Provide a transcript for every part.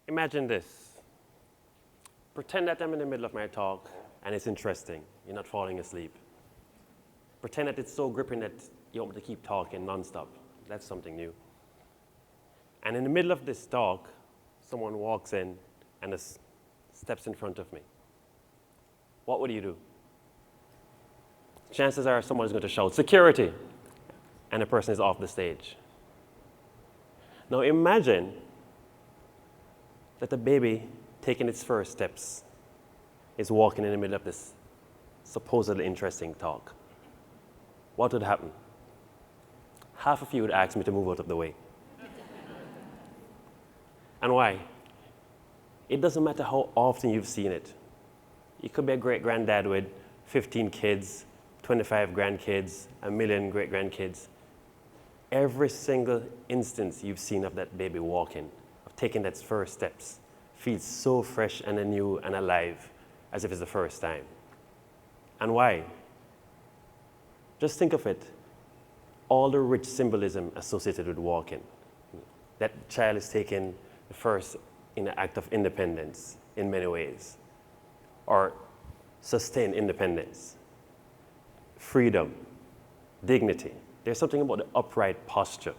Imagine this. Pretend that I'm in the middle of my talk and it's interesting. You're not falling asleep. Pretend that it's so gripping that you want me to keep talking nonstop. That's something new. And in the middle of this talk, someone walks in and steps in front of me. What would you do? Chances are someone's going to shout, "Security!" and the person is off the stage. Now imagine that the baby taking its first steps is walking in the middle of this supposedly interesting talk. What would happen? Half of you would ask me to move out of the way. And why? It doesn't matter how often you've seen it. You could be a great-granddad with 15 kids, 25 grandkids, 1 million great-grandkids. Every single instance you've seen of that baby walking, of taking that first steps, feels so fresh and new and alive as if it's the first time. And why? Just think of it. All the rich symbolism associated with walking. That child is taking the first in an act of independence in many ways, or sustained independence, freedom, dignity. There's something about the upright posture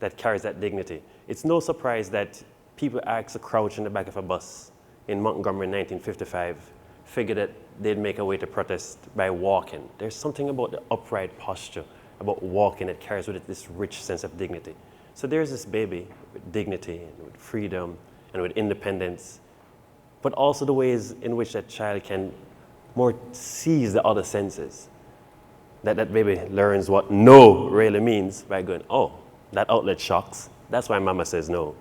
that carries that dignity. It's no surprise that people asked to crouch in the back of a bus in Montgomery in 1955, figured that they'd make a way to protest by walking. There's something about the upright posture, about walking, that carries with it this rich sense of dignity. So there's this baby with dignity and with freedom and with independence, but also the ways in which that child can more seize the other senses. That baby learns what no really means by going, "Oh, that outlet shocks. That's why mama says no."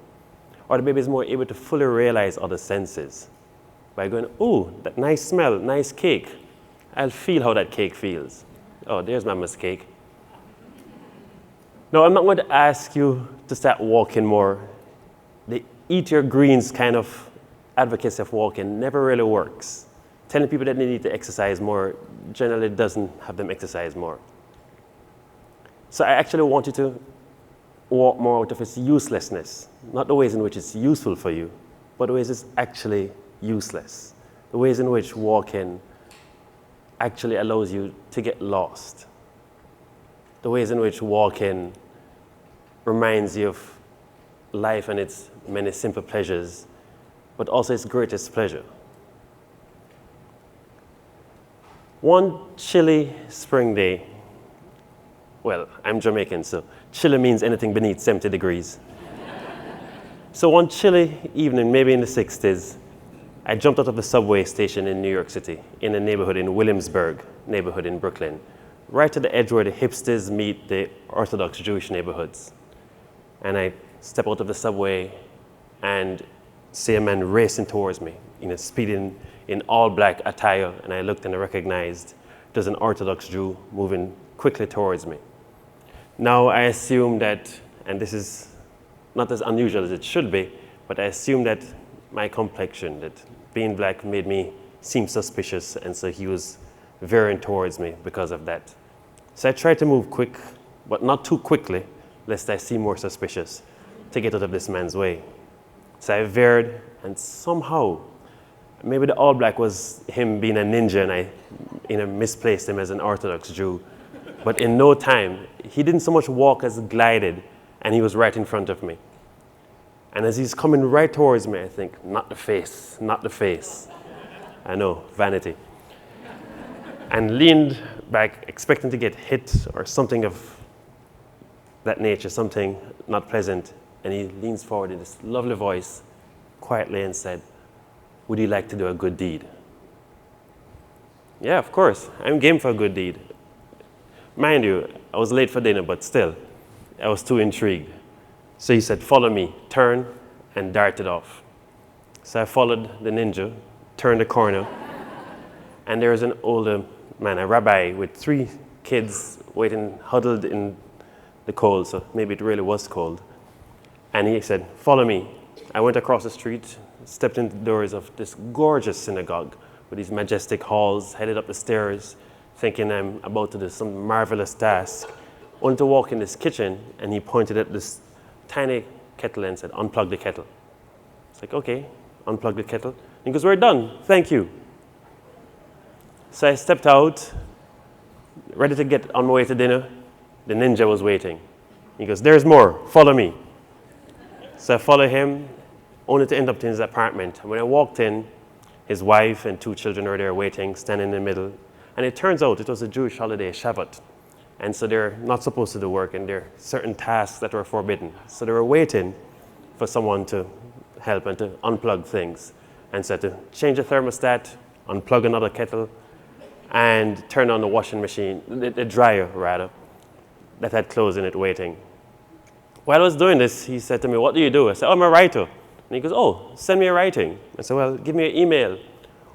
Or the baby is more able to fully realize other senses by going, "Oh, that nice smell, nice cake. I'll feel how that cake feels. Oh, there's mama's cake." No, I'm not going to ask you to start walking more. The eat your greens kind of advocacy of walking never really works. Telling people that they need to exercise more generally doesn't have them exercise more. So I actually want you to walk more out of its uselessness, not the ways in which it's useful for you, but the ways it's actually useless. The ways in which walking actually allows you to get lost. The ways in which walking reminds you of life and its many simple pleasures, but also its greatest pleasure. One chilly spring day, well, I'm Jamaican, so chilly means anything beneath 70 degrees. So one chilly evening, maybe in the 60s, I jumped out of the subway station in New York City, in a neighborhood in Williamsburg, neighborhood in Brooklyn, right to the edge where the hipsters meet the Orthodox Jewish neighborhoods. And I step out of the subway and see a man racing towards me, speeding in all black attire, and I looked and I recognized there's an Orthodox Jew moving quickly towards me. Now I assume that, and this is not as unusual as it should be, but I assume that my complexion, that being black made me seem suspicious, and so he was veering towards me because of that. So I tried to move quick, but not too quickly, lest I seem more suspicious, to get out of this man's way. So I veered, and somehow, maybe the all black was him being a ninja, and I misplaced him as an Orthodox Jew. But in no time, he didn't so much walk as glided, and he was right in front of me. And as he's coming right towards me, I think, not the face, not the face. I know, vanity. And leaned back, expecting to get hit or something of that nature, something not pleasant. And he leans forward in this lovely voice, quietly, and said, "Would you like to do a good deed?" Yeah, of course, I'm game for a good deed. Mind you, I was late for dinner, but still, I was too intrigued. So he said, "Follow me," turned, and darted off. So I followed the ninja, turned the corner, and there was an older man, a rabbi, with 3 kids waiting, huddled in the cold, so maybe it really was cold. And he said, "Follow me." I went across the street, stepped into the doors of this gorgeous synagogue with these majestic halls, headed up the stairs, thinking I'm about to do some marvelous task. only to walk in this kitchen, and he pointed at this tiny kettle and said, unplug the kettle. It's like, okay, unplug the kettle. And he goes, we're done, thank you. So I stepped out, ready to get on my way to dinner. The ninja was waiting. He goes, there's more, follow me. So I followed him, only to end up in his apartment. And when I walked in, his wife and 2 children were there waiting, standing in the middle. And it turns out it was a Jewish holiday, Shabbat. And so they're not supposed to do work, and there are certain tasks that were forbidden. So they were waiting for someone to help and to unplug things. And so to change the thermostat, unplug another kettle, and turn on the washing machine, the dryer rather, that had clothes in it waiting. While I was doing this, he said to me, what do you do? I said, oh, I'm a writer. And he goes, oh, send me a writing. I said, well, give me an email.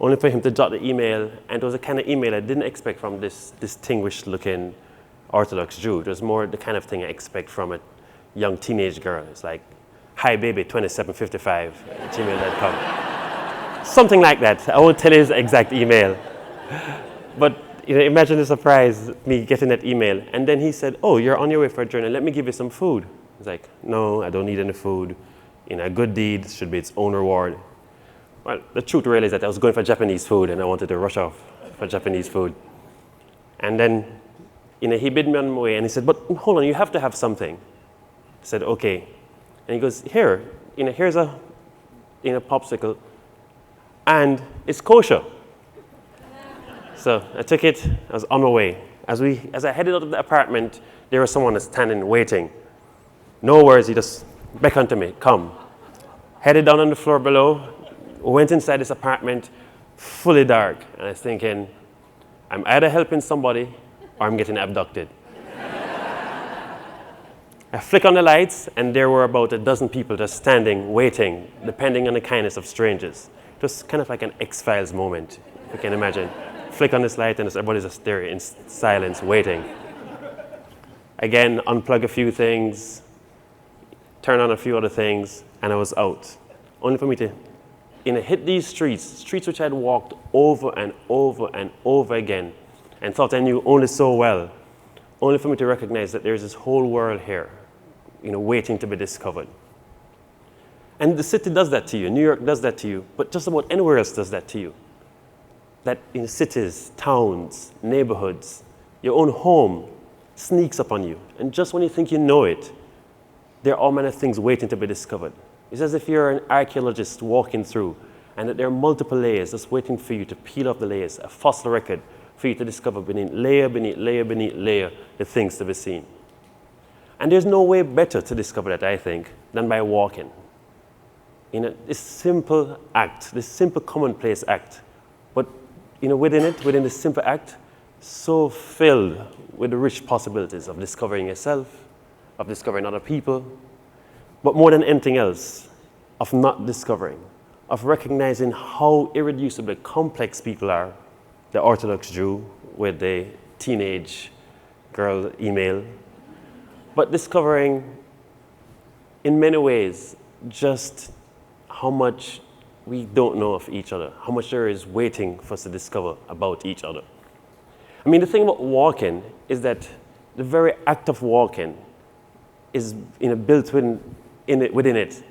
Only for him to jot the email, and it was a kind of email I didn't expect from this distinguished-looking Orthodox Jew. It was more the kind of thing I expect from a young teenage girl. It's like, hi baby, 2755 at gmail.com. Something like that. I won't tell you his exact email. But imagine the surprise, me getting that email. And then he said, oh, you're on your way for a journey. Let me give you some food. I was like, no, I don't need any food. A good deed should be its own reward. Well, the truth really is that I was going for Japanese food, and I wanted to rush off for Japanese food. And then he bid me on my way, and he said, but hold on, you have to have something. I said, okay. And he goes, here, here's a popsicle, and it's kosher. So I took it, I was on my way. As I headed out of the apartment, there was someone standing, waiting. No words, he just beckoned to me, come. Headed down on the floor below, went inside this apartment, fully dark. And I was thinking, I'm either helping somebody or I'm getting abducted. I flick on the lights, and there were about a dozen people just standing, waiting, depending on the kindness of strangers. Just kind of like an X-Files moment, if you can imagine. Flick on this light, and everybody's just there in silence, waiting. Again, unplug a few things, turn on a few other things, and I was out. Only for me to hit these streets which I'd walked over and over and over again, and thought I knew only so well, only for me to recognize that there's this whole world here, waiting to be discovered. And the city does that to you, New York does that to you, but just about anywhere else does that to you. That in cities, towns, neighborhoods, your own home sneaks up on you. And just when you think you know it, there are all manner of things waiting to be discovered. It's as if you're an archaeologist walking through, and that there are multiple layers just waiting for you to peel off the layers, a fossil record for you to discover beneath layer, beneath layer, beneath layer, the things to be seen. And there's no way better to discover that, I think, than by walking. This simple act, this simple commonplace act, but within this simple act, so filled with the rich possibilities of discovering yourself, of discovering other people, but more than anything else, of not discovering, of recognizing how irreducibly complex people are, the Orthodox Jew with the teenage girl email, but discovering in many ways just how much we don't know of each other, how much there is waiting for us to discover about each other. I mean, the thing about walking is that the very act of walking is built within it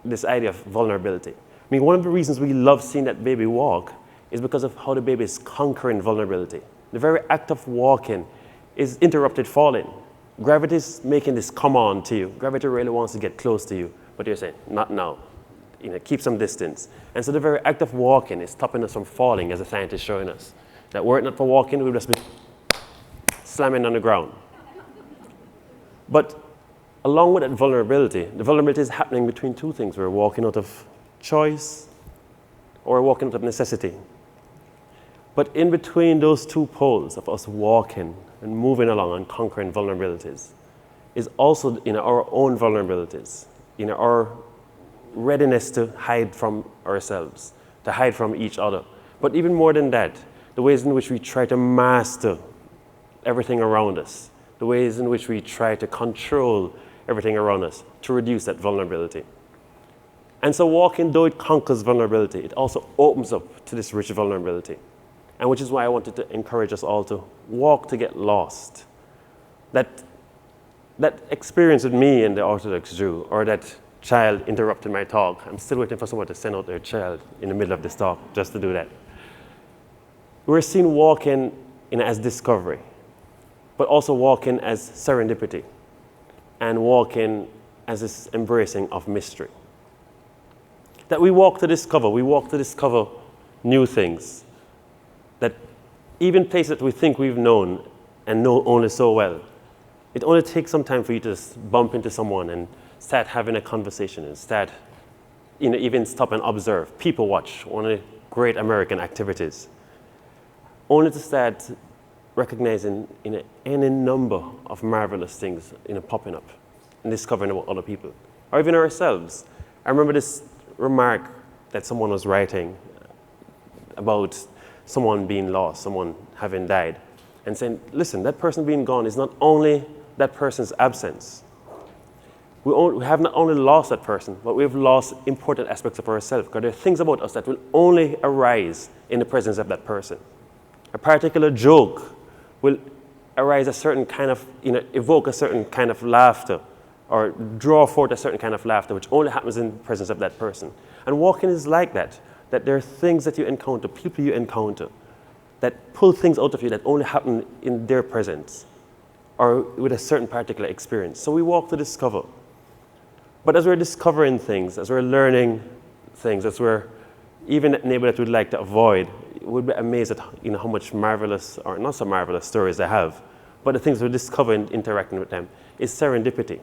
this idea of vulnerability. I mean, one of the reasons we love seeing that baby walk is because of how the baby is conquering vulnerability. The very act of walking is interrupted falling. Gravity is making this come on to you. Gravity really wants to get close to you, but you're saying, not now. Keep some distance. And so the very act of walking is stopping us from falling, as the scientist is showing us. That were it not for walking, we'd just be slamming on the ground. But along with that vulnerability, the vulnerability is happening between two things. We're walking out of choice, or we're walking out of necessity. But in between those two poles of us walking and moving along and conquering vulnerabilities is also our own vulnerabilities, our readiness to hide from ourselves, to hide from each other. But even more than that, the ways in which we try to master everything around us, the ways in which we try to control everything around us to reduce that vulnerability. And so walking, though it conquers vulnerability, it also opens up to this rich vulnerability. And which is why I wanted to encourage us all to walk to get lost. That that experience with me and the Orthodox Jew, or that child interrupted my talk. I'm still waiting for someone to send out their child in the middle of this talk just to do that. We're seen walking as discovery, but also walking as serendipity, and walking as this embracing of mystery. That we walk to discover new things. That even places that we think we've known and know only so well, it only takes some time for you to bump into someone and start having a conversation and start, even stop and observe. People watch, one of the great American activities. Only to start recognizing any number of marvelous things popping up and discovering about other people, or even ourselves. I remember this remark that someone was writing about someone being lost, someone having died, and saying, listen, that person being gone is not only that person's absence. We have not only lost that person, but we've lost important aspects of ourselves, because there are things about us that will only arise in the presence of that person. A particular joke will arise a certain kind of, evoke a certain kind of laughter, or draw forth a certain kind of laughter, which only happens in the presence of that person. And walking is like that there are things that you encounter, people you encounter, that pull things out of you that only happen in their presence, or with a certain particular experience. So we walk to discover. But as we're discovering things, as we're learning things, as we're even at neighbor that we'd like to avoid, we'd be amazed at how much marvelous, or not so marvelous stories they have. But the things we discover in interacting with them is serendipity.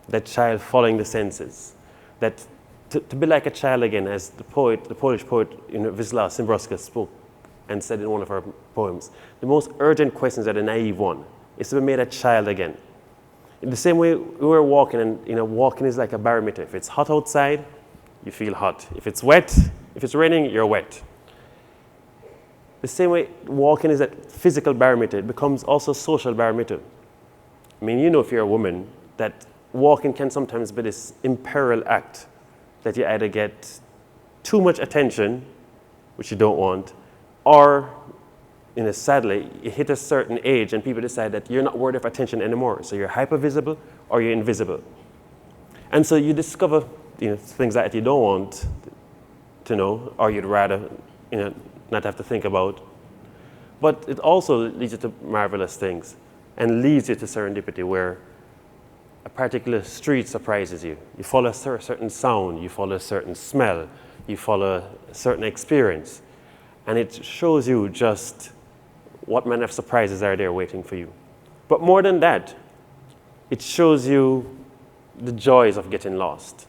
That child following the senses. That to be like a child again, as the Polish poet Wisława Szymborska spoke and said in one of her poems, the most urgent questions are the naive one, is to be made a child again. In the same way we were walking, and walking is like a barometer. If it's hot outside, you feel hot. If it's wet, if it's raining, you're wet. The same way walking is that physical barometer, it becomes also social barometer. I mean, if you're a woman, that walking can sometimes be this imperil act, that you either get too much attention, which you don't want, or, sadly, you hit a certain age and people decide that you're not worthy of attention anymore. So you're hypervisible or you're invisible. And so you discover, things that you don't want to know, or you'd rather, not have to think about. But it also leads you to marvelous things and leads you to serendipity, where a particular street surprises you. You follow a certain sound, you follow a certain smell, you follow a certain experience, and it shows you just what manner of surprises are there waiting for you. But more than that, it shows you the joys of getting lost.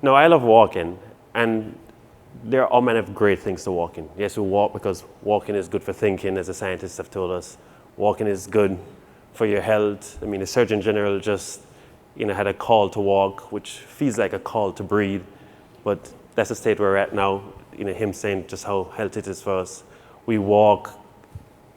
Now, I love walking, and there are all manner of great things to walking. Yes, we walk because walking is good for thinking, as the scientists have told us. Walking is good for your health. I mean, the Surgeon General just had a call to walk, which feels like a call to breathe. But that's the state we're at now, him saying just how healthy it is for us. We walk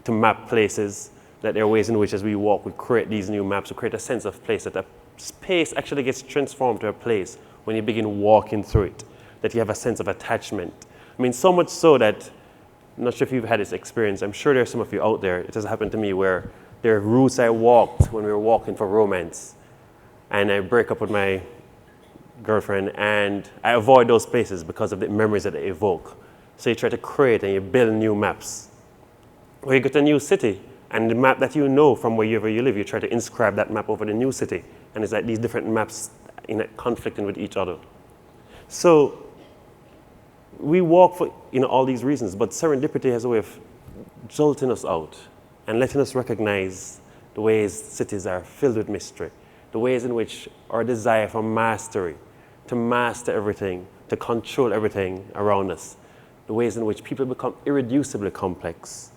to map places, that there are ways in which as we walk, we create these new maps, we create a sense of place, that a space actually gets transformed to a place when you begin walking through it, that you have a sense of attachment. I mean, so much so that, I'm not sure if you've had this experience, I'm sure there are some of you out there, it has happened to me, where there are routes I walked when we were walking for romance, and I break up with my girlfriend, and I avoid those places because of the memories that they evoke. So you try to create and you build new maps. Or you go to a new city, and the map that you know from wherever you live, you try to inscribe that map over the new city, and it's like these different maps conflicting with each other. So we walk for all these reasons, but serendipity has a way of jolting us out and letting us recognize the ways cities are filled with mystery, the ways in which our desire for mastery, to master everything, to control everything around us, the ways in which people become irreducibly complex,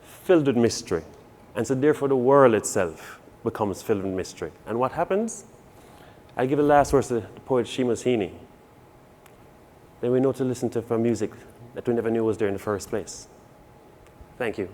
filled with mystery. And so therefore the world itself becomes filled with mystery. And what happens? I'll give the last words to the poet Seamus Heaney. Then we know to listen to for music that we never knew was there in the first place. Thank you.